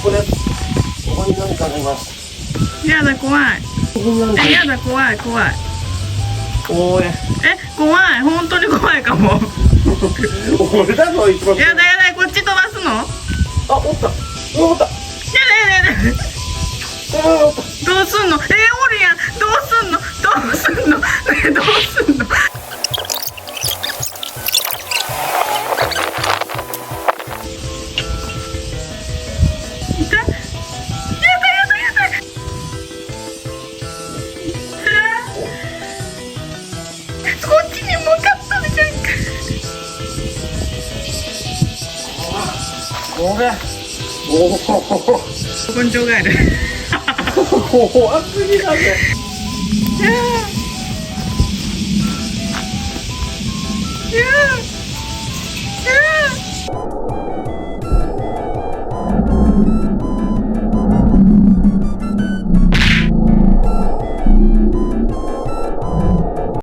こで、ここに何かあります。やだ、怖い。やだ、怖い、怖い。おーい。怖い、本当に怖いかも。俺だぞ、一番。やだ、やだ、こっち飛ばすの。あ、おった。おった。やだ、やだ、やだ。どうすんの。おるやん。どうすんの。どうすんの。どうすんの。いた。やだ、やだ、やだ。こっちに向かったみたいか。これ。おお。根性ガエル。怖すぎだぜ。いや